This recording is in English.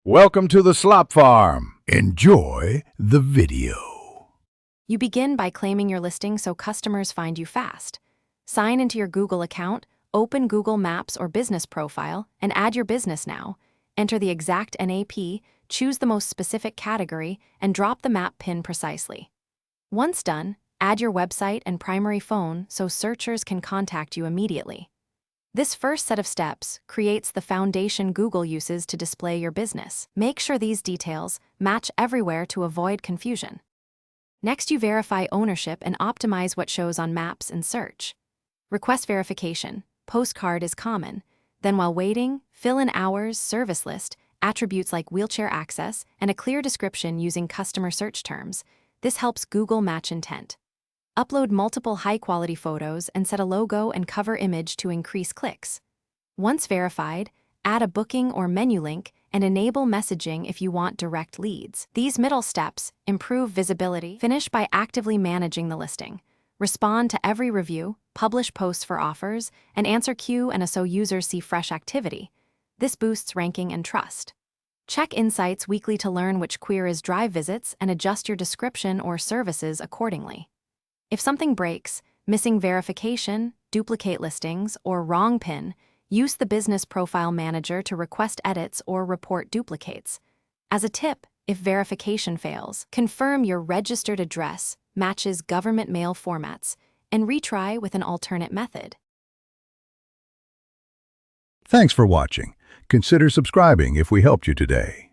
Welcome to the Slop Farm. Enjoy the video. You begin by claiming your listing so customers find you fast. Sign into your Google account, open Google Maps or business profile, and add your business now. Enter the exact NAP, choose the most specific category, and drop the map pin precisely. Once done, add your website and primary phone so searchers can contact you immediately. This first set of steps creates the foundation Google uses to display your business. Make sure these details match everywhere to avoid confusion. Next, you verify ownership and optimize what shows on maps and search. Request verification. Postcard is common. Then while waiting, fill in hours, service list, attributes like wheelchair access, and a clear description using customer search terms. This helps Google match intent. Upload multiple high-quality photos and set a logo and cover image to increase clicks. Once verified, add a booking or menu link and enable messaging if you want direct leads. These middle steps improve visibility. Finish by actively managing the listing. Respond to every review, publish posts for offers, and answer Q&A so users see fresh activity. This boosts ranking and trust. Check insights weekly to learn which queries drive visits and adjust your description or services accordingly. If something breaks, missing verification, duplicate listings, or wrong PIN, use the Business Profile Manager to request edits or report duplicates. As a tip, if verification fails, confirm your registered address matches government mail formats and retry with an alternate method. Thanks for watching. Consider subscribing if we helped you today.